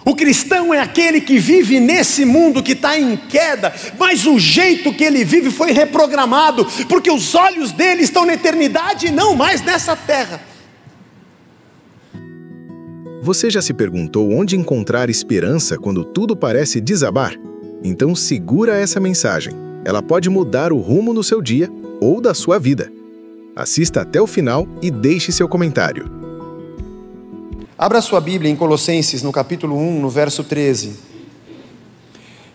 O cristão é aquele que vive nesse mundo que está em queda, mas o jeito que ele vive foi reprogramado, porque os olhos dele estão na eternidade e não mais nessa terra. Você já se perguntou onde encontrar esperança quando tudo parece desabar? Então segura essa mensagem. Ela pode mudar o rumo do seu dia ou da sua vida. Assista até o final e deixe seu comentário. Abra sua Bíblia em Colossenses, no capítulo 1, no verso 13.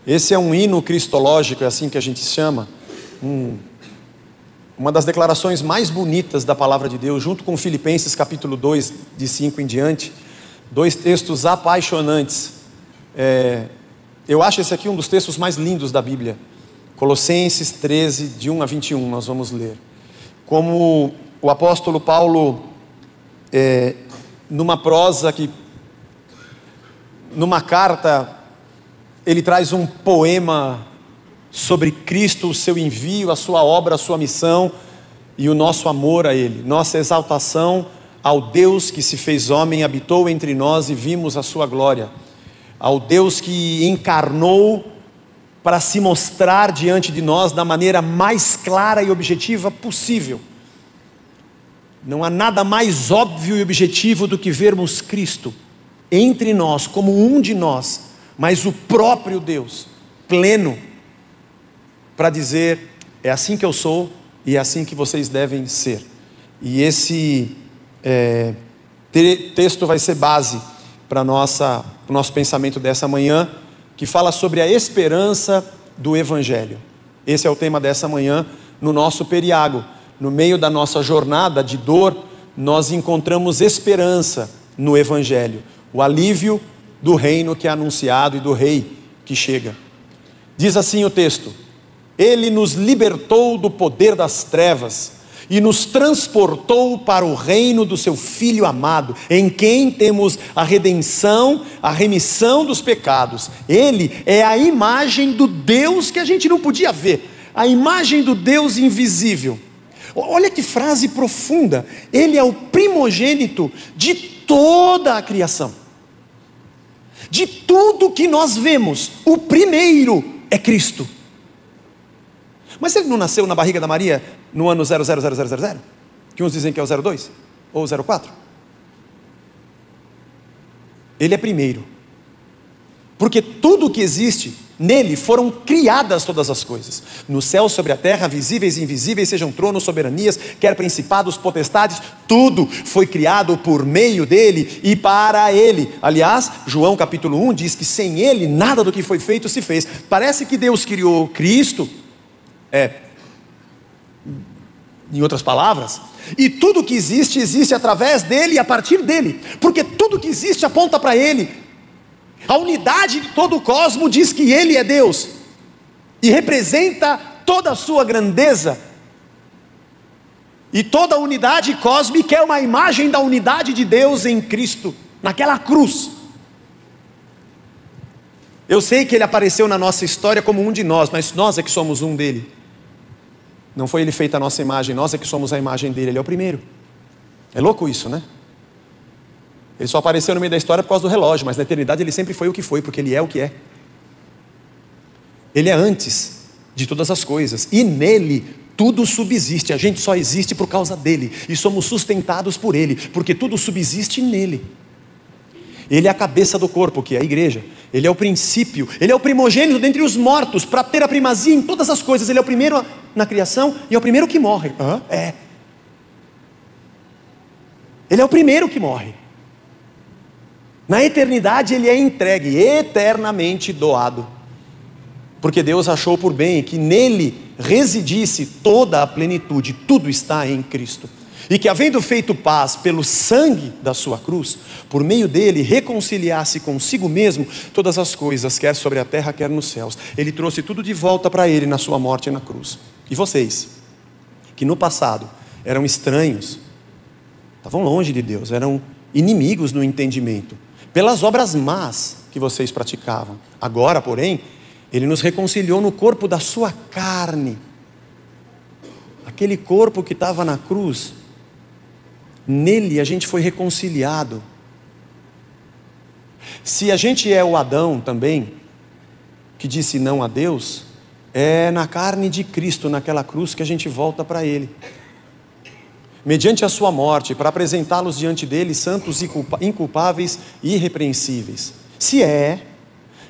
Esse é um hino cristológico, é assim que a gente chama. Uma das declarações mais bonitas da palavra de Deus, junto com Filipenses capítulo 2, de 5 em diante. 2 textos apaixonantes. Eu acho esse aqui um dos textos mais lindos da Bíblia. Colossenses 13, de 1 a 21, nós vamos ler. Como o apóstolo Paulo, numa prosa numa carta, ele traz um poema sobre Cristo, o seu envio, a sua obra, a sua missão e o nosso amor a Ele, nossa exaltação ao Deus que se fez homem, habitou entre nós e vimos a sua glória, ao Deus que encarnou para se mostrar diante de nós da maneira mais clara e objetiva possível. Não há nada mais óbvio e objetivo do que vermos Cristo entre nós, como um de nós, mas o próprio Deus, pleno, para dizer, é assim que eu sou e é assim que vocês devem ser. E esse texto vai ser base para o nosso pensamento dessa manhã, que fala sobre a esperança do Evangelho. Esse é o tema dessa manhã, no nosso periago. No meio da nossa jornada de dor, nós encontramos esperança no Evangelho, o alívio do reino que é anunciado e do rei que chega. Diz assim o texto: Ele nos libertou do poder das trevas e nos transportou para o reino do seu Filho amado, em quem temos a redenção, a remissão dos pecados. Ele é a imagem do Deus que a gente não podia ver, a imagem do Deus invisível. Olha que frase profunda. Ele é o primogênito de toda a criação. De tudo que nós vemos, o primeiro é Cristo. Mas ele não nasceu na barriga da Maria no ano 000000? Que uns dizem que é o 02 ou o 04? Ele é primeiro. Porque tudo que existe, nele foram criadas todas as coisas. No céu, sobre a terra, visíveis e invisíveis, sejam tronos, soberanias, quer principados, potestades, tudo foi criado por meio dele e para ele. Aliás, João capítulo 1 diz que sem ele, nada do que foi feito se fez. Parece que Deus criou Cristo, em outras palavras, e tudo que existe, existe através dele e a partir dele, porque tudo que existe aponta para ele. A unidade de todo o cosmos diz que Ele é Deus e representa toda a sua grandeza, e toda a unidade cósmica é uma imagem da unidade de Deus em Cristo, naquela cruz. Eu sei que Ele apareceu na nossa história como um de nós, mas nós é que somos um dele. Não foi Ele feito a nossa imagem, nós é que somos a imagem dele. Ele é o primeiro. É louco isso, né? Ele só apareceu no meio da história por causa do relógio, mas na eternidade ele sempre foi o que foi, porque ele é o que é. Ele é antes de todas as coisas, e nele tudo subsiste. A gente só existe por causa dele, e somos sustentados por ele, porque tudo subsiste nele. Ele é a cabeça do corpo, que é a igreja. Ele é o princípio, ele é o primogênito dentre os mortos, para ter a primazia em todas as coisas. Ele é o primeiro na criação e é o primeiro que morre. Ele é o primeiro que morre. Na eternidade ele é entregue, eternamente doado, porque Deus achou por bem que nele residisse toda a plenitude. Tudo está em Cristo, e que, havendo feito paz pelo sangue da sua cruz, por meio dele reconciliasse consigo mesmo todas as coisas, quer sobre a terra, quer nos céus. Ele trouxe tudo de volta para ele na sua morte na cruz. E vocês, que no passado eram estranhos, estavam longe de Deus, eram inimigos no entendimento, pelas obras más que vocês praticavam, agora, porém, Ele nos reconciliou no corpo da sua carne. Aquele corpo que estava na cruz, nele a gente foi reconciliado. Se a gente é o Adão também, que disse não a Deus, é na carne de Cristo, naquela cruz, que a gente volta para Ele. Mediante a sua morte, para apresentá-los diante dele, santos e inculpáveis e irrepreensíveis. Se é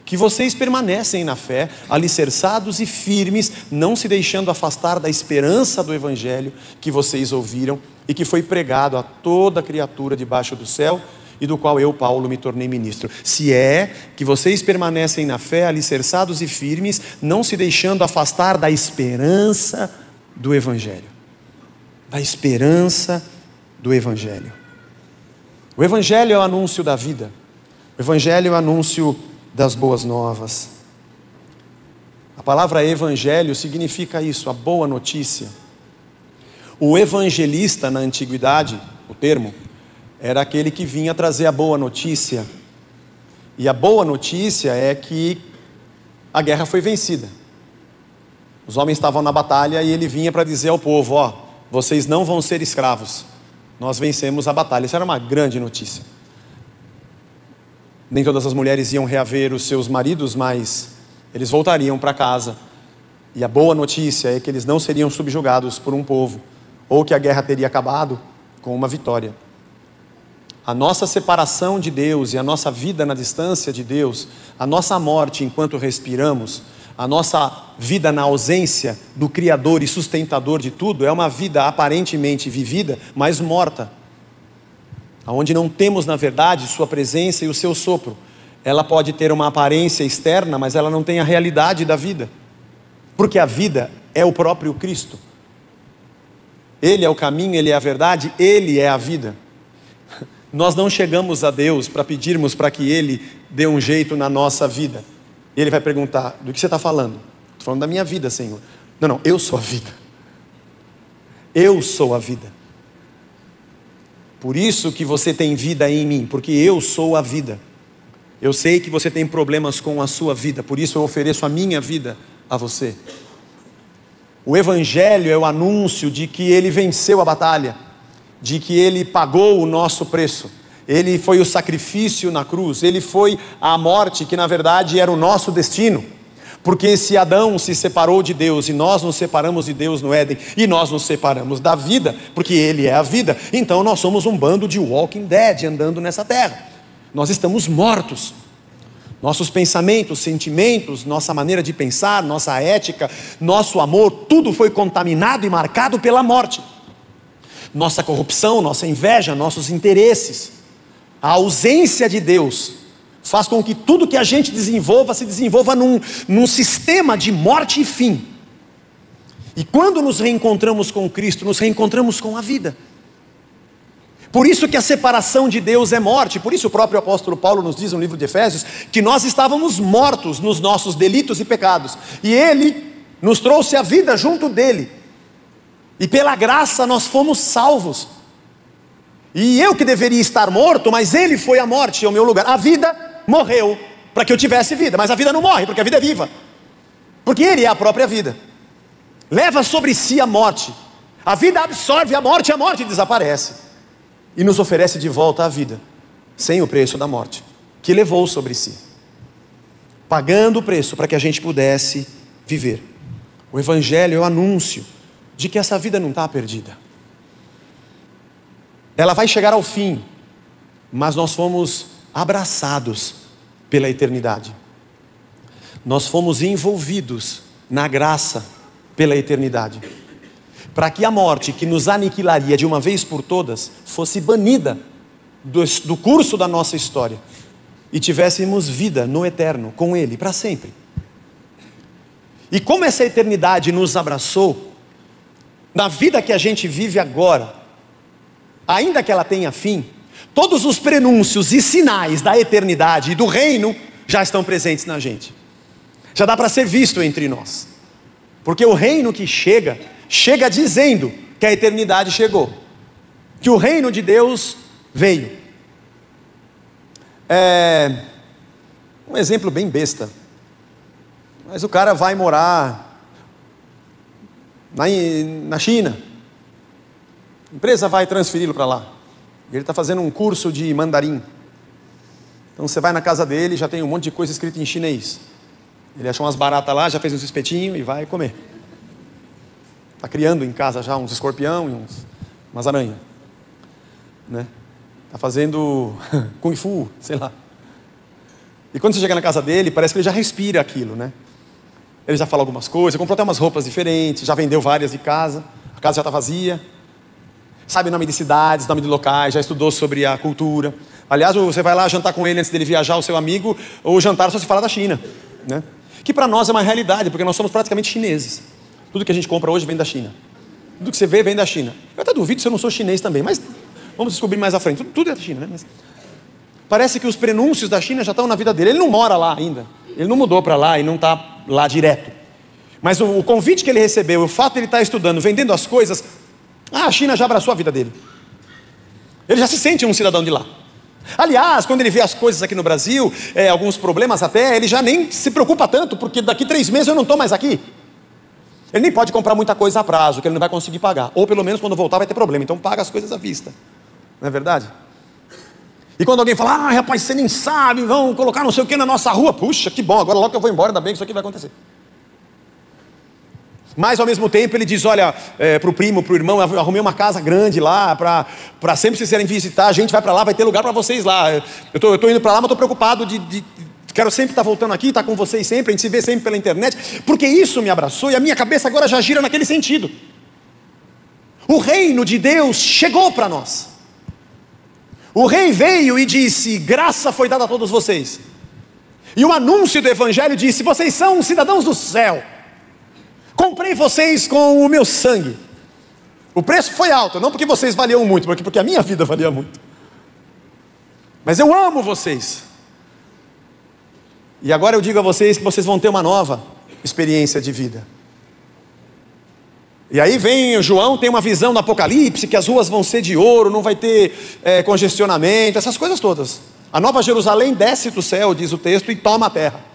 que vocês permanecem na fé, alicerçados e firmes, não se deixando afastar da esperança do Evangelho que vocês ouviram e que foi pregado a toda criatura debaixo do céu, e do qual eu, Paulo, me tornei ministro. Se é que vocês permanecem na fé, alicerçados e firmes, não se deixando afastar da esperança do Evangelho. Da esperança do Evangelho. O Evangelho é o anúncio da vida. O Evangelho é o anúncio das boas novas. A palavra evangelho significa isso, a boa notícia. O evangelista na antiguidade, o termo, era aquele que vinha trazer a boa notícia. E a boa notícia é que a guerra foi vencida. Os homens estavam na batalha e ele vinha para dizer ao povo: ó, vocês não vão ser escravos, nós vencemos a batalha. Isso era uma grande notícia. Nem todas as mulheres iam reaver os seus maridos, mas eles voltariam para casa. E a boa notícia é que eles não seriam subjugados por um povo, ou que a guerra teria acabado com uma vitória. A nossa separação de Deus e a nossa vida na distância de Deus, a nossa morte enquanto respiramos, a nossa vida na ausência do Criador e sustentador de tudo, é uma vida aparentemente vivida, mas morta. Onde não temos na verdade sua presença e o seu sopro. Ela pode ter uma aparência externa, mas ela não tem a realidade da vida, porque a vida é o próprio Cristo. Ele é o caminho, Ele é a verdade, Ele é a vida. Nós não chegamos a Deus para pedirmos para que Ele dê um jeito na nossa vida. Ele vai perguntar: do que você está falando? Estou falando da minha vida, Senhor. Não, eu sou a vida. Eu sou a vida. Por isso que você tem vida em mim, porque eu sou a vida. Eu sei que você tem problemas com a sua vida, por isso eu ofereço a minha vida a você. O Evangelho é o anúncio de que Ele venceu a batalha, de que Ele pagou o nosso preço. Ele foi o sacrifício na cruz, Ele foi a morte que na verdade era o nosso destino. Porque se Adão se separou de Deus e nós nos separamos de Deus no Éden, e nós nos separamos da vida, porque Ele é a vida, então nós somos um bando de walking dead andando nessa terra. Nós estamos mortos. Nossos pensamentos, sentimentos, nossa maneira de pensar, nossa ética, nosso amor, tudo foi contaminado e marcado pela morte. Nossa corrupção, nossa inveja, nossos interesses, a ausência de Deus faz com que tudo que a gente desenvolva se desenvolva num sistema de morte e fim. E quando nos reencontramos com Cristo, nos reencontramos com a vida. Por isso que a separação de Deus é morte. Por isso o próprio apóstolo Paulo nos diz no livro de Efésios que nós estávamos mortos nos nossos delitos e pecados, e Ele nos trouxe a vida junto dele, e pela graça nós fomos salvos. E eu que deveria estar morto, mas Ele foi a morte ao meu lugar. A vida morreu para que eu tivesse vida, mas a vida não morre, porque a vida é viva, porque Ele é a própria vida. Leva sobre si a morte, a vida absorve a morte desaparece, e nos oferece de volta a vida, sem o preço da morte, que levou sobre si, pagando o preço para que a gente pudesse viver. O Evangelho é o anúncio de que essa vida não está perdida. Ela vai chegar ao fim, mas nós fomos abraçados pela eternidade. Nós fomos envolvidos na graça pela eternidade, para que a morte que nos aniquilaria de uma vez por todas fosse banida do curso da nossa história, e tivéssemos vida no eterno com Ele para sempre. E como essa eternidade nos abraçou, na vida que a gente vive agora, ainda que ela tenha fim, todos os prenúncios e sinais da eternidade e do reino já estão presentes na gente. Já dá para ser visto entre nós. Porque o reino que chega dizendo que a eternidade chegou, que o reino de Deus veio. Um exemplo bem besta, mas o cara vai morar na China, a empresa vai transferi-lo para lá, ele está fazendo um curso de mandarim, Então você vai na casa dele, já tem um monte de coisa escrita em chinês. Ele achou umas baratas lá, já fez uns espetinhos e vai comer. Está criando em casa já uns escorpião e umas aranhas, né? Está fazendo Kung Fu, sei lá. E quando você chega na casa dele, parece que ele já respira aquilo, né? Ele já fala algumas coisas, comprou até umas roupas diferentes, já vendeu várias de casa, a casa já está vazia. Sabe o nome de cidades, nome de locais, já estudou sobre a cultura. Aliás, você vai lá jantar com ele antes dele viajar, o seu amigo, ou jantar só se fala da China, né? Que para nós é uma realidade, porque nós somos praticamente chineses. Tudo que a gente compra hoje vem da China. Tudo que você vê vem da China. Eu até duvido se eu não sou chinês também, mas vamos descobrir mais à frente. Tudo é da China, né? Mas parece que os prenúncios da China já estão na vida dele. Ele não mora lá ainda. Ele não mudou para lá e não está lá direto. Mas o convite que ele recebeu, o fato de ele estar estudando, vendendo as coisas, a China já abraçou a vida dele. Ele já se sente um cidadão de lá. Aliás, quando ele vê as coisas aqui no Brasil, alguns problemas até, ele já nem se preocupa tanto, porque daqui 3 meses eu não estou mais aqui. Ele nem pode comprar muita coisa a prazo, que ele não vai conseguir pagar. Ou pelo menos quando voltar vai ter problema. Então paga as coisas à vista. Não é verdade? E quando alguém fala, rapaz, você nem sabe, vão colocar não sei o que na nossa rua. Puxa, que bom, agora logo que eu vou embora, ainda bem que isso aqui vai acontecer. Mas ao mesmo tempo ele diz, olha, para o primo, para o irmão, eu arrumei uma casa grande lá, para sempre vocês querem visitar, a gente vai para lá, vai ter lugar para vocês lá. Eu estou indo para lá, mas estou preocupado quero sempre estar voltando aqui, estar com vocês sempre, a gente se vê sempre pela internet, porque isso me abraçou e a minha cabeça agora já gira naquele sentido. O reino de Deus chegou para nós. O rei veio e disse, graça foi dada a todos vocês. E o anúncio do evangelho disse, vocês são cidadãos do céu. Comprei vocês com o meu sangue. O preço foi alto, não porque vocês valiam muito, porque a minha vida valia muito. Mas eu amo vocês. E agora eu digo a vocês que vocês vão ter uma nova experiência de vida. E aí vem o João, tem uma visão do Apocalipse, que as ruas vão ser de ouro, não vai ter congestionamento, essas coisas todas. A Nova Jerusalém desce do céu, diz o texto, e toma a terra.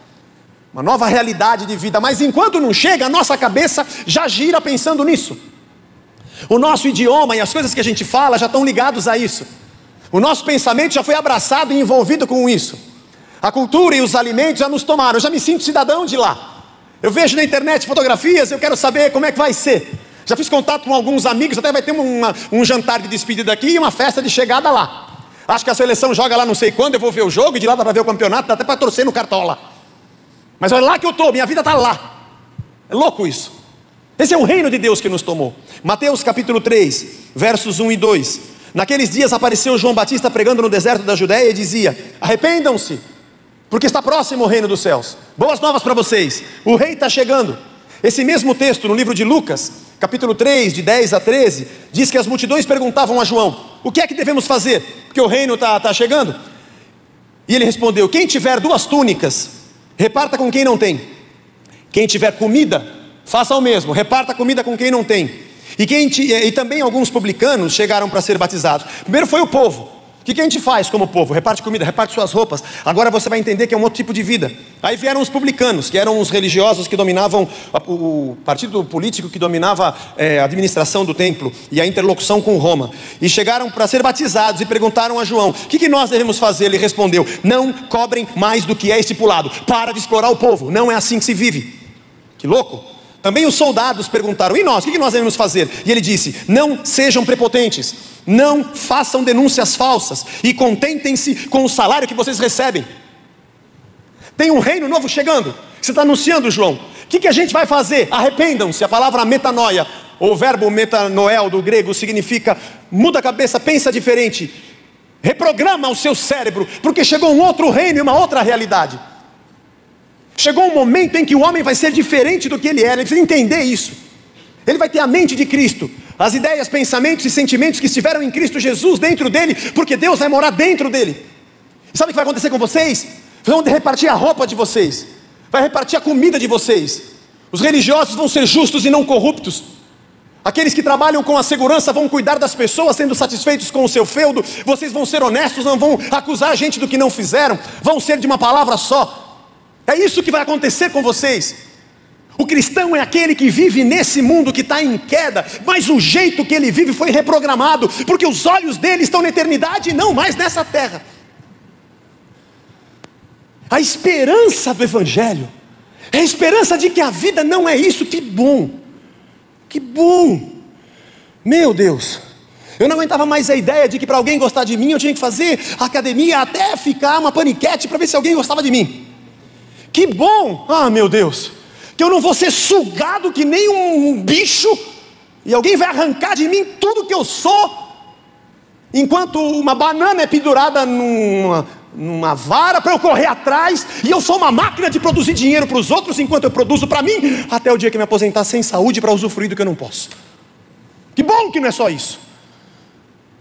Uma nova realidade de vida, mas enquanto não chega, a nossa cabeça já gira pensando nisso. O nosso idioma e as coisas que a gente fala já estão ligados a isso. O nosso pensamento já foi abraçado e envolvido com isso. A cultura e os alimentos já nos tomaram, eu já me sinto cidadão de lá. Eu vejo na internet fotografias, eu quero saber como é que vai ser. Já fiz contato com alguns amigos, até vai ter um jantar de despedida aqui e uma festa de chegada lá. Acho que a seleção joga lá não sei quando, eu vou ver o jogo e de lá dá para ver o campeonato, dá até para torcer no Cartola. Mas olha lá que eu estou, minha vida está lá. É louco isso. Esse é o reino de Deus que nos tomou. Mateus capítulo 3, versos 1 e 2. Naqueles dias apareceu João Batista pregando no deserto da Judéia e dizia, arrependam-se, porque está próximo o reino dos céus. Boas novas para vocês, o rei está chegando. Esse mesmo texto no livro de Lucas, capítulo 3, de 10 a 13, diz que as multidões perguntavam a João, o que é que devemos fazer? Porque o reino está chegando. E ele respondeu, quem tiver 2 túnicas, reparta com quem não tem. Quem tiver comida, faça o mesmo, reparta comida com quem não tem. E também alguns publicanos chegaram para ser batizados. Primeiro foi o povo. O que a gente faz como povo? Reparte comida, reparte suas roupas. Agora você vai entender que é um outro tipo de vida. Aí vieram os publicanos, que eram os religiosos que dominavam o partido político que dominava a administração do templo e a interlocução com Roma. E chegaram para ser batizados e perguntaram a João, o que nós devemos fazer? Ele respondeu, não cobrem mais do que é estipulado. Para de explorar o povo, não é assim que se vive. Que louco! Também os soldados perguntaram, e nós? O que nós devemos fazer? E ele disse, não sejam prepotentes, não façam denúncias falsas e contentem-se com o salário que vocês recebem. Tem um reino novo chegando, você está anunciando, João. O que a gente vai fazer? Arrependam-se. A palavra metanoia, o verbo metanoel do grego significa muda a cabeça, pensa diferente, reprograma o seu cérebro, porque chegou um outro reino e uma outra realidade. Chegou um momento em que o homem vai ser diferente do que ele era. Ele precisa entender isso. Ele vai ter a mente de Cristo, as ideias, pensamentos e sentimentos que estiveram em Cristo Jesus dentro dele, porque Deus vai morar dentro dele. E sabe o que vai acontecer com vocês? Vocês vão repartir a roupa de vocês, vai repartir a comida de vocês. Os religiosos vão ser justos e não corruptos. Aqueles que trabalham com a segurança vão cuidar das pessoas, sendo satisfeitos com o seu feudo. Vocês vão ser honestos, não vão acusar a gente do que não fizeram, vão ser de uma palavra só. É isso que vai acontecer com vocês. O cristão é aquele que vive nesse mundo que está em queda, mas o jeito que ele vive foi reprogramado, porque os olhos dele estão na eternidade e não mais nessa terra. A esperança do Evangelho é a esperança de que a vida não é isso. Que bom, que bom. Meu Deus, eu não aguentava mais a ideia de que para alguém gostar de mim eu tinha que fazer academia até ficar uma paniquete para ver se alguém gostava de mim. Que bom, meu Deus, que eu não vou ser sugado que nem um bicho e alguém vai arrancar de mim tudo que eu sou, enquanto uma banana é pendurada numa vara para eu correr atrás, e eu sou uma máquina de produzir dinheiro para os outros enquanto eu produzo para mim, até o dia que me aposentar sem saúde para usufruir do que eu não posso. Que bom que não é só isso.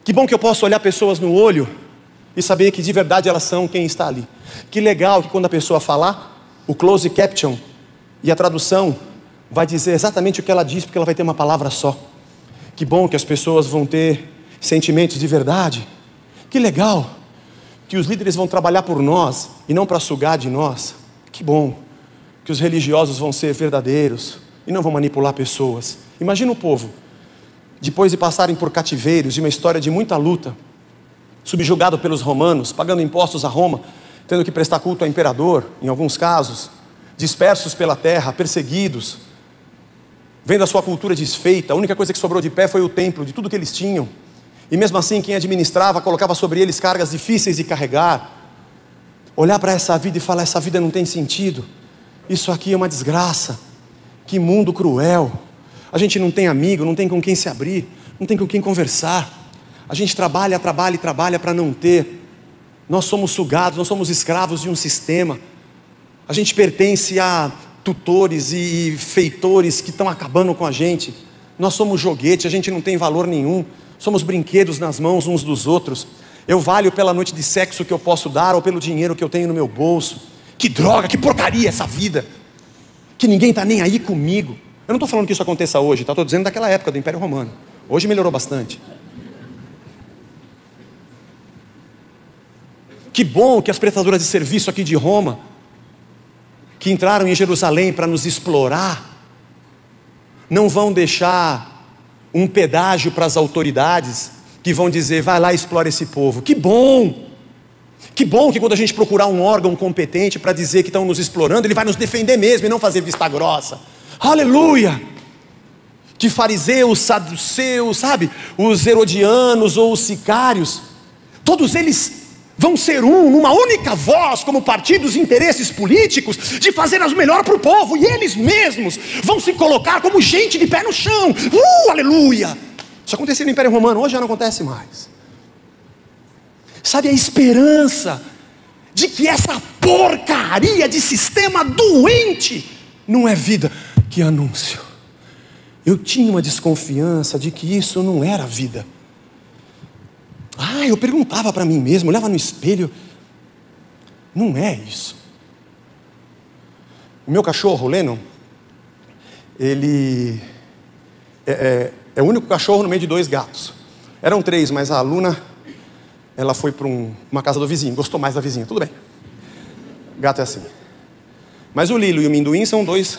Que bom que eu posso olhar pessoas no olho e saber que de verdade elas são quem está ali. Que legal que quando a pessoa falar, o close caption e a tradução vai dizer exatamente o que ela diz, porque ela vai ter uma palavra só. Que bom que as pessoas vão ter sentimentos de verdade. Que legal que os líderes vão trabalhar por nós e não para sugar de nós. Que bom que os religiosos vão ser verdadeiros e não vão manipular pessoas. Imagina o povo, depois de passarem por cativeiros e uma história de muita luta, subjugado pelos romanos, pagando impostos a Roma, tendo que prestar culto ao imperador, em alguns casos, dispersos pela terra, perseguidos, vendo a sua cultura desfeita. A única coisa que sobrou de pé foi o templo, de tudo que eles tinham. E mesmo assim quem administrava colocava sobre eles cargas difíceis de carregar. Olhar para essa vida e falar: essa vida não tem sentido, isso aqui é uma desgraça, que mundo cruel. A gente não tem amigo, não tem com quem se abrir, não tem com quem conversar. A gente trabalha para não ter. Nós somos sugados, nós somos escravos de um sistema. A gente pertence a tutores e feitores que estão acabando com a gente. Nós somos joguete, a gente não tem valor nenhum. Somos brinquedos nas mãos uns dos outros. Eu valho pela noite de sexo que eu posso dar ou pelo dinheiro que eu tenho no meu bolso. Que droga, que porcaria essa vida, que ninguém está nem aí comigo. Eu não estou falando que isso aconteça hoje, tá? Estou dizendo daquela época do Império Romano. Hoje melhorou bastante. Que bom que as prestadoras de serviço aqui de Roma, que entraram em Jerusalém para nos explorar, não vão deixar um pedágio para as autoridades que vão dizer: vai lá e explora esse povo. Que bom! Que bom que quando a gente procurar um órgão competente para dizer que estão nos explorando, ele vai nos defender mesmo e não fazer vista grossa. Aleluia! Que fariseus, saduceus, sabe, os herodianos ou os sicários, todos eles vão ser numa única voz, como partidos e interesses políticos, de fazer o melhor para o povo, e eles mesmos vão se colocar como gente de pé no chão. Aleluia! Isso acontecia no Império Romano, hoje já não acontece mais. Sabe, a esperança de que essa porcaria de sistema doente não é vida. Que anúncio! Eu tinha uma desconfiança de que isso não era vida. Eu perguntava para mim mesmo, olhava no espelho, não é isso. O meu cachorro, o Lennon, ele é o único cachorro no meio de 2 gatos. Eram 3, mas a Luna, ela foi para uma casa do vizinho, gostou mais da vizinha, tudo bem. Gato é assim. Mas o Lilo e o Minduim são 2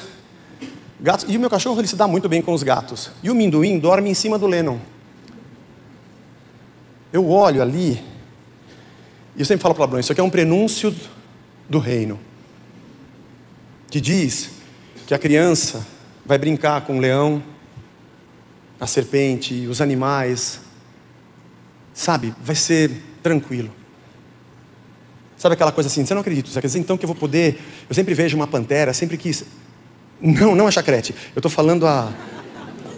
gatos, e o meu cachorro ele se dá muito bem com os gatos. E o Minduim dorme em cima do Lennon. Eu olho ali, e eu sempre falo para o Bruno, isso aqui é um prenúncio do reino, que diz que a criança vai brincar com o leão, a serpente, os animais, sabe, vai ser tranquilo. Sabe aquela coisa assim, você não acredita, você quer dizer então que eu vou poder, eu sempre vejo uma pantera, sempre quis, não a chacrete, eu estou falando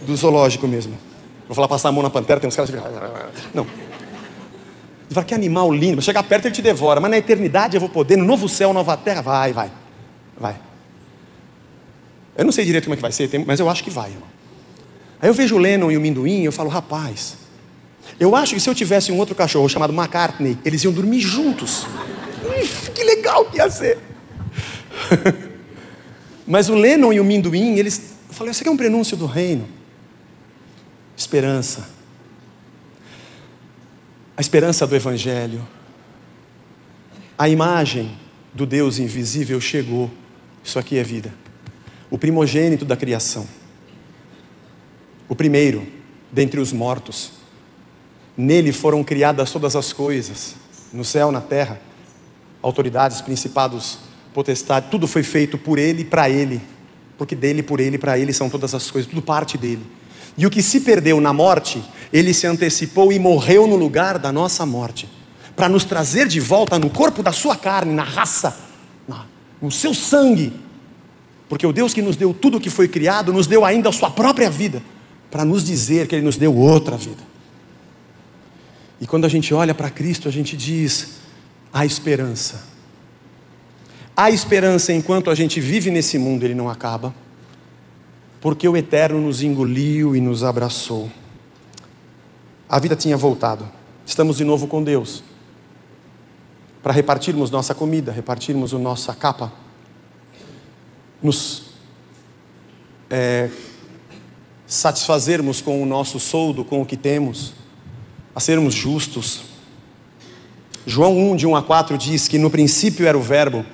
do zoológico mesmo. Vou falar passar a mão na pantera, tem uns caras que ficam, não. Você fala, que animal lindo, mas chegar perto ele te devora, mas na eternidade eu vou poder, no novo céu, nova terra, vai. Eu não sei direito como é que vai ser, mas eu acho que vai, irmão. Aí eu vejo o Lennon e o Minduim e eu falo, rapaz, eu acho que se eu tivesse um outro cachorro chamado McCartney, eles iam dormir juntos. Que legal que ia ser. Mas o Lennon e o Minduim, eu falei, isso aqui é um prenúncio do reino. Esperança. A esperança do Evangelho. A imagem do Deus invisível chegou. Isso aqui é vida. O primogênito da criação. O primeiro dentre os mortos. Nele foram criadas todas as coisas, no céu, na terra. autoridades, principados, potestade, tudo foi feito por Ele e para Ele, porque dele, por Ele e para Ele são todas as coisas, tudo parte dele. E o que se perdeu na morte, Ele se antecipou e morreu no lugar da nossa morte, para nos trazer de volta no corpo da sua carne, na raça, no seu sangue, porque o Deus que nos deu tudo o que foi criado, nos deu ainda a sua própria vida, para nos dizer que Ele nos deu outra vida. E quando a gente olha para Cristo, a gente diz, há esperança. Há esperança enquanto a gente vive nesse mundo, ele não acaba, porque o Eterno nos engoliu e nos abraçou. A vida tinha voltado, estamos de novo com Deus, para repartirmos nossa comida, repartirmos a nossa capa, nos satisfazermos com o nosso soldo, com o que temos, a sermos justos. João 1, de 1 a 4 diz que no princípio era o Verbo,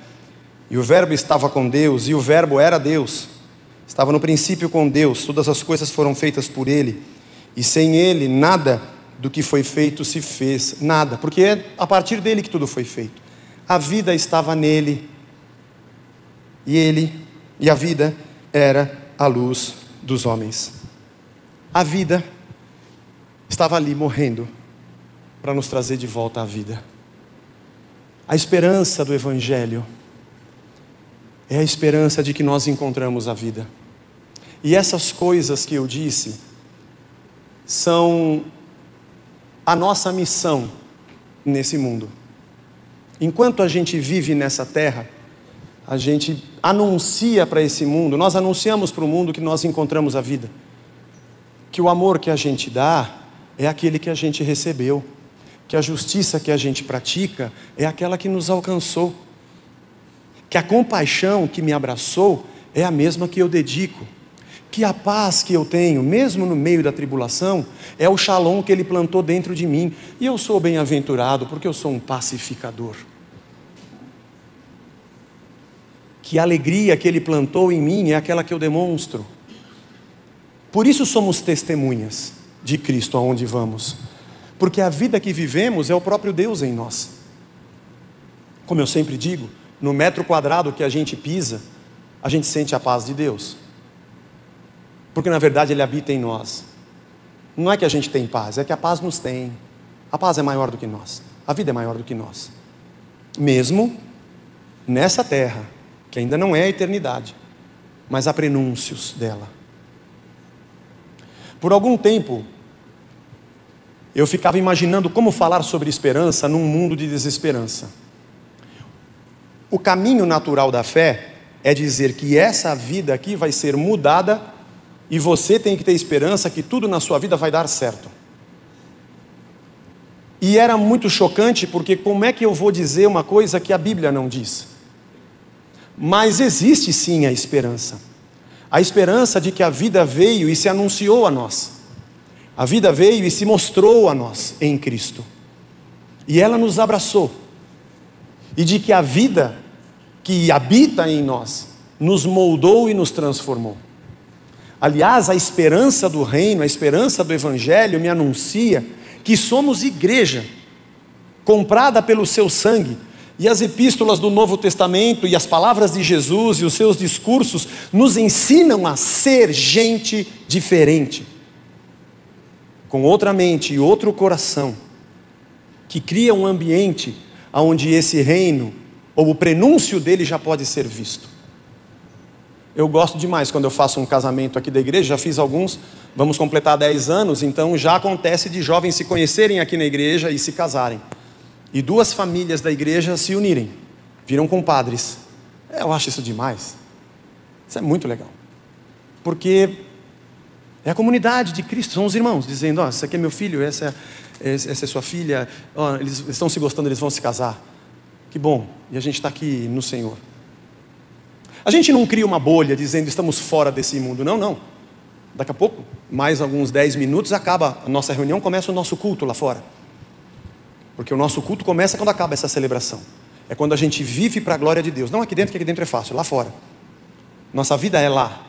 e o Verbo estava com Deus, e o Verbo era Deus. Estava no princípio com Deus, todas as coisas foram feitas por Ele, e sem Ele nada do que foi feito se fez, nada, porque é a partir dele que tudo foi feito. A vida estava nele, e a vida era a luz dos homens. A vida estava ali morrendo, para nos trazer de volta à vida. A esperança do Evangelho é a esperança de que nós encontramos a vida. E essas coisas que eu disse são a nossa missão nesse mundo. Enquanto a gente vive nessa terra, a gente anuncia para esse mundo, nós anunciamos para o mundo que nós encontramos a vida. Que o amor que a gente dá é aquele que a gente recebeu. Que a justiça que a gente pratica é aquela que nos alcançou. Que a compaixão que me abraçou é a mesma que eu dedico. Que a paz que eu tenho, mesmo no meio da tribulação, é o shalom que Ele plantou dentro de mim. E eu sou bem-aventurado porque eu sou um pacificador. Que a alegria que Ele plantou em mim é aquela que eu demonstro. Por isso somos testemunhas de Cristo aonde vamos. Porque a vida que vivemos é o próprio Deus em nós. Como eu sempre digo, no metro quadrado que a gente pisa, a gente sente a paz de Deus. Porque na verdade Ele habita em nós. Não é que a gente tem paz, é que a paz nos tem. A paz é maior do que nós. A vida é maior do que nós. Mesmo nessa terra, que ainda não é a eternidade, mas há prenúncios dela. Por algum tempo, eu ficava imaginando como falar sobre esperança num mundo de desesperança. O caminho natural da fé é dizer que essa vida aqui vai ser mudada e você tem que ter esperança que tudo na sua vida vai dar certo. E era muito chocante porque como é que eu vou dizer uma coisa que a Bíblia não diz? Mas existe sim a esperança. A esperança de que a vida veio e se anunciou a nós. A vida veio e se mostrou a nós em Cristo. E ela nos abraçou. E de que a vida que habita em nós nos moldou e nos transformou. Aliás, a esperança do reino, a esperança do Evangelho me anuncia que somos igreja, comprada pelo seu sangue. E as epístolas do Novo Testamento e as palavras de Jesus e os seus discursos nos ensinam a ser gente diferente, com outra mente e outro coração, que cria um ambiente onde esse reino, ou o prenúncio dele já pode ser visto. Eu gosto demais quando eu faço um casamento aqui da igreja, já fiz alguns, vamos completar 10 anos, então já acontece de jovens se conhecerem aqui na igreja e se casarem. E 2 famílias da igreja se unirem, viram compadres. Eu acho isso demais. Isso é muito legal. Porque é a comunidade de Cristo, são os irmãos, dizendo, esse aqui é meu filho, essa é sua filha, eles estão se gostando, eles vão se casar. Que bom, e a gente está aqui no Senhor. A gente não cria uma bolha dizendo, estamos fora desse mundo, não. Daqui a pouco, mais alguns 10 minutos, acaba a nossa reunião, começa o nosso culto lá fora. Porque o nosso culto começa quando acaba essa celebração. É quando a gente vive para a glória de Deus. Não aqui dentro, que aqui dentro é fácil, lá fora. Nossa vida é lá,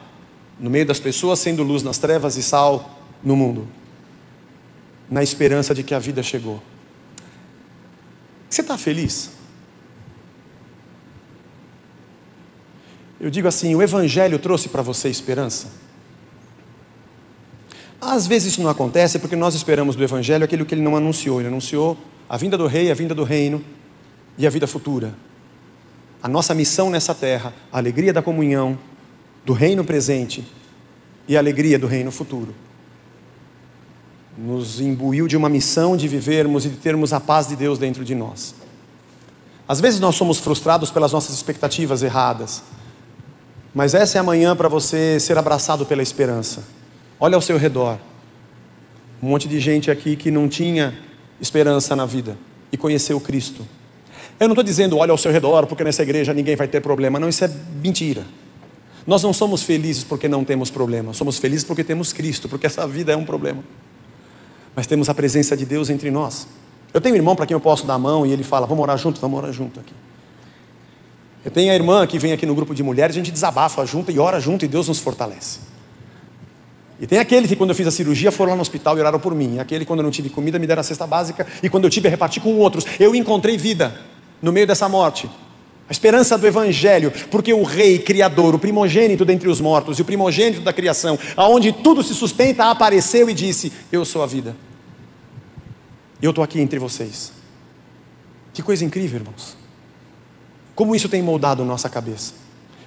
no meio das pessoas, sendo luz nas trevas e sal no mundo. Na esperança de que a vida chegou. Você está feliz? Eu digo assim, o Evangelho trouxe para você esperança? Às vezes isso não acontece porque nós esperamos do Evangelho aquilo que ele não anunciou. Ele anunciou a vinda do Rei, a vinda do reino e a vida futura. A nossa missão nessa terra, a alegria da comunhão, do reino presente e a alegria do reino futuro. Nos imbuiu de uma missão de vivermos e de termos a paz de Deus dentro de nós. Às vezes nós somos frustrados pelas nossas expectativas erradas, mas essa é a manhã para você ser abraçado pela esperança. Olha ao seu redor, um monte de gente aqui que não tinha esperança na vida e conheceu Cristo. Eu não estou dizendo olha ao seu redor porque nessa igreja ninguém vai ter problema, não, isso é mentira. Nós não somos felizes porque não temos problema, somos felizes porque temos Cristo, porque essa vida é um problema. Mas temos a presença de Deus entre nós. Eu tenho um irmão para quem eu posso dar a mão e ele fala, vamos orar junto aqui. Eu tenho a irmã que vem aqui no grupo de mulheres, a gente desabafa junto e ora junto e Deus nos fortalece. E tem aquele que quando eu fiz a cirurgia foram lá no hospital e oraram por mim. E aquele quando eu não tive comida me deram a cesta básica. E quando eu tive eu reparti com outros. Eu encontrei vida no meio dessa morte. A esperança do Evangelho. Porque o Rei Criador, o primogênito dentre os mortos e o primogênito da criação, aonde tudo se sustenta, apareceu e disse, eu sou a vida. Eu estou aqui entre vocês. Que coisa incrível, irmãos. Como isso tem moldado a nossa cabeça.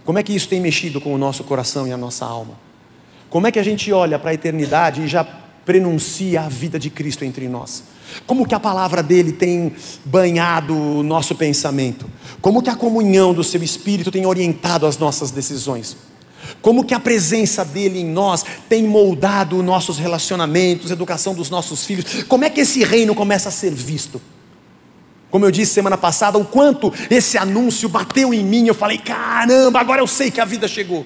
Como é que isso tem mexido com o nosso coração e a nossa alma. Como é que a gente olha para a eternidade e já prenuncia a vida de Cristo entre nós? Como que a palavra dele tem banhado o nosso pensamento? Como que a comunhão do seu Espírito tem orientado as nossas decisões? Como que a presença dele em nós tem moldado os nossos relacionamentos, a educação dos nossos filhos? Como é que esse reino começa a ser visto? Como eu disse semana passada, o quanto esse anúncio bateu em mim, eu falei, caramba, agora eu sei que a vida chegou.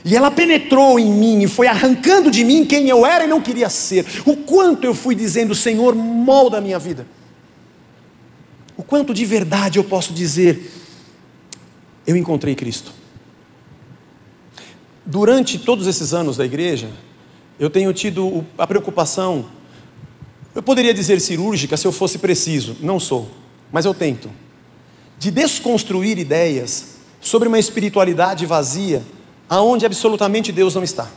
E ela penetrou em mim e foi arrancando de mim quem eu era e não queria ser. O quanto eu fui dizendo, Senhor, molda a minha vida. O quanto de verdade eu posso dizer, eu encontrei Cristo. Durante todos esses anos da igreja, eu tenho tido a preocupação, eu poderia dizer cirúrgica se eu fosse preciso, não sou, mas eu tento, de desconstruir ideias sobre uma espiritualidade vazia, aonde absolutamente Deus não está.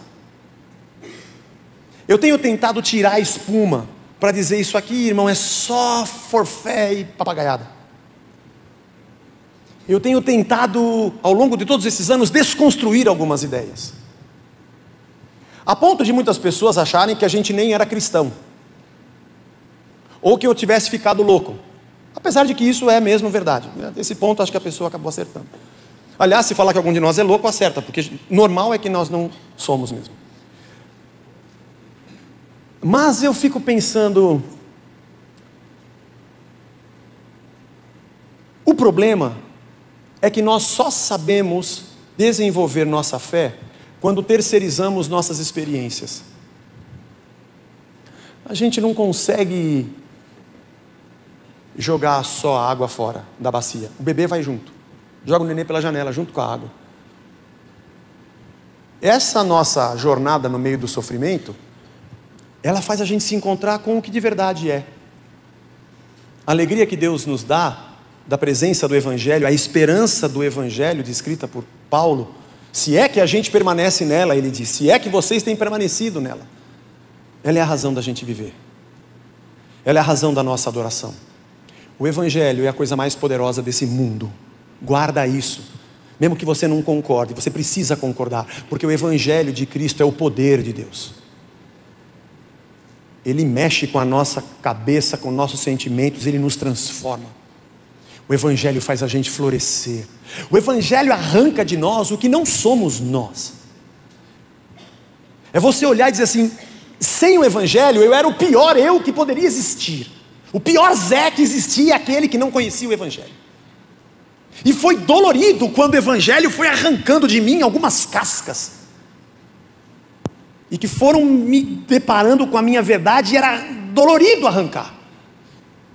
Eu tenho tentado tirar a espuma para dizer isso aqui, irmão, é só forfé e papagaiada. Eu tenho tentado, ao longo de todos esses anos, desconstruir algumas ideias. A ponto de muitas pessoas acharem que a gente nem era cristão. Ou que eu tivesse ficado louco. Apesar de que isso é mesmo verdade. Nesse ponto acho que a pessoa acabou acertando. Aliás, se falar que algum de nós é louco, acerta, porque normal é que nós não somos mesmo. Mas eu fico pensando, o problema é que nós só sabemos desenvolver nossa fé quando terceirizamos nossas experiências. A gente não consegue jogar só a água fora da bacia, o bebê vai junto. Joga o neném pela janela, junto com a água. Essa nossa jornada no meio do sofrimento, ela faz a gente se encontrar com o que de verdade é. A alegria que Deus nos dá, da presença do Evangelho, a esperança do Evangelho, descrita por Paulo, se é que a gente permanece nela, ele diz, se é que vocês têm permanecido nela, ela é a razão da gente viver. Ela é a razão da nossa adoração. O Evangelho é a coisa mais poderosa desse mundo. Guarda isso, mesmo que você não concorde, você precisa concordar, porque o Evangelho de Cristo é o poder de Deus. Ele mexe com a nossa cabeça, com nossos sentimentos, ele nos transforma. O Evangelho faz a gente florescer. O Evangelho arranca de nós o que não somos nós. É você olhar e dizer assim, sem o Evangelho eu era o pior eu que poderia existir. O pior Zé que existia é aquele que não conhecia o Evangelho. E foi dolorido quando o Evangelho foi arrancando de mim algumas cascas. E que foram me deparando com a minha verdade e era dolorido arrancar.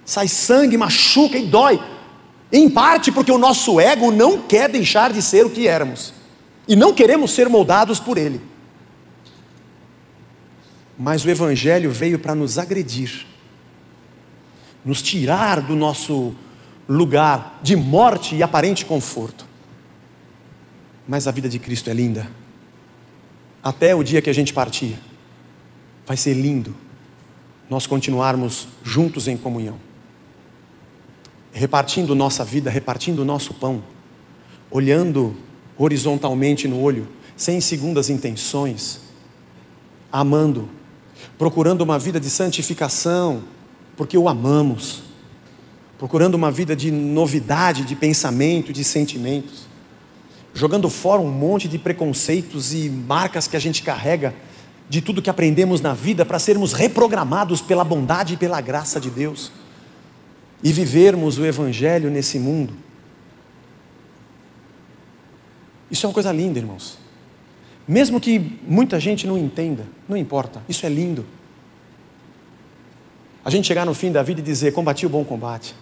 Sai sangue, machuca e dói. Em parte porque o nosso ego não quer deixar de ser o que éramos. E não queremos ser moldados por ele. Mas o Evangelho veio para nos agredir. Nos tirar do nosso lugar de morte e aparente conforto. Mas a vida de Cristo é linda. Até o dia que a gente partir, vai ser lindo nós continuarmos juntos em comunhão, repartindo nossa vida, repartindo o nosso pão, olhando horizontalmente no olho, sem segundas intenções, amando, procurando uma vida de santificação, porque o amamos, procurando uma vida de novidade, de pensamento, de sentimentos, jogando fora um monte de preconceitos e marcas que a gente carrega, de tudo que aprendemos na vida, para sermos reprogramados pela bondade e pela graça de Deus, e vivermos o Evangelho nesse mundo. Isso é uma coisa linda, irmãos. Mesmo que muita gente não entenda, não importa, isso é lindo. A gente chegar no fim da vida e dizer: combati o bom combate,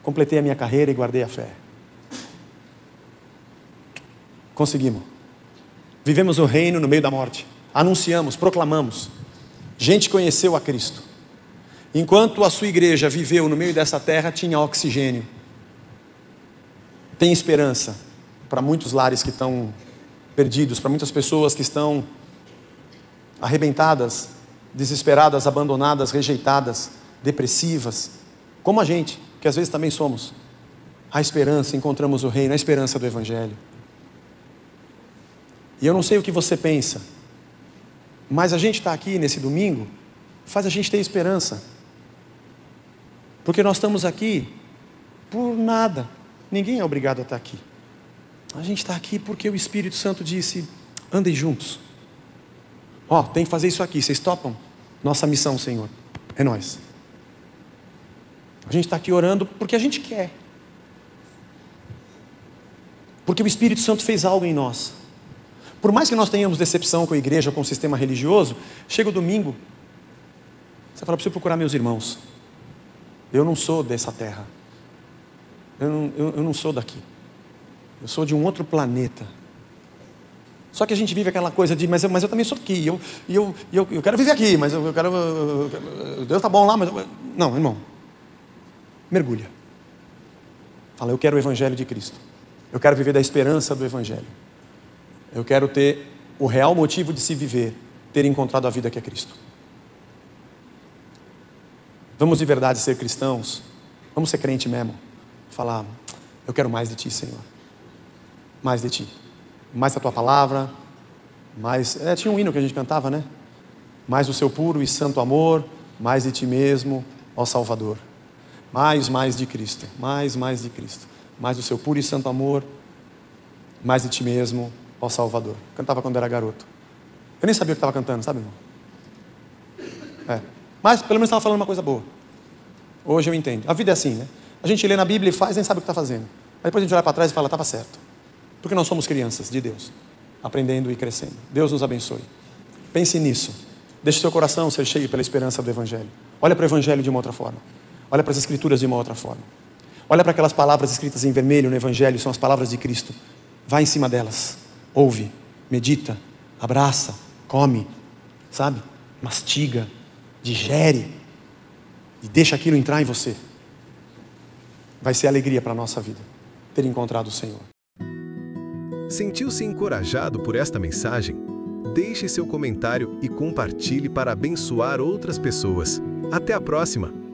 completei a minha carreira e guardei a fé. Conseguimos. Vivemos o reino no meio da morte. Anunciamos, proclamamos. Gente conheceu a Cristo. Enquanto a sua igreja viveu no meio dessa terra, tinha oxigênio. Tem esperança para muitos lares que estão perdidos, para muitas pessoas que estão arrebentadas, desesperadas, abandonadas, rejeitadas, depressivas, como a gente, que às vezes também somos. A esperança, encontramos o reino, a esperança do Evangelho. E eu não sei o que você pensa, mas a gente está aqui nesse domingo, faz a gente ter esperança, porque nós estamos aqui por nada, ninguém é obrigado a estar aqui. A gente está aqui porque o Espírito Santo disse: andem juntos. Tem que fazer isso aqui, vocês topam? Nossa missão, Senhor, é nós. A gente está aqui orando porque a gente quer, porque o Espírito Santo fez algo em nós. Por mais que nós tenhamos decepção com a igreja, com o sistema religioso, chega o domingo, você fala: preciso procurar meus irmãos. Eu não sou dessa terra, eu não sou daqui, eu sou de um outro planeta. Só que a gente vive aquela coisa de: mas eu também sou daqui, eu quero viver aqui, mas eu quero, Deus está bom lá, mas não, irmão, mergulha, fala: eu quero o Evangelho de Cristo, eu quero viver da esperança do Evangelho, eu quero ter o real motivo de se viver, ter encontrado a vida que é Cristo. Vamos de verdade ser cristãos, vamos ser crente mesmo, falar: eu quero mais de Ti, Senhor, mais de Ti, mais da Tua palavra, mais, tinha um hino que a gente cantava, né? Mais do Seu puro e santo amor, mais de Ti mesmo, ó Salvador. Mais de Cristo, mais de Cristo, mais do Seu puro e santo amor, mais de Ti mesmo, ó Salvador. Cantava quando era garoto. Eu nem sabia o que estava cantando, sabe, irmão? Mas pelo menos estava falando uma coisa boa. Hoje eu entendo. A vida é assim, né? A gente lê na Bíblia e faz, nem sabe o que está fazendo. Aí depois a gente olha para trás e fala: estava certo. Porque nós somos crianças de Deus, aprendendo e crescendo. Deus nos abençoe. Pense nisso. Deixe seu coração ser cheio pela esperança do Evangelho. Olha para o Evangelho de uma outra forma. Olha para as Escrituras de uma outra forma. Olha para aquelas palavras escritas em vermelho no Evangelho, são as palavras de Cristo. Vai em cima delas. Ouve, medita, abraça, come, sabe? Mastiga, digere e deixa aquilo entrar em você. Vai ser alegria para a nossa vida ter encontrado o Senhor. Sentiu-se encorajado por esta mensagem? Deixe seu comentário e compartilhe para abençoar outras pessoas. Até a próxima!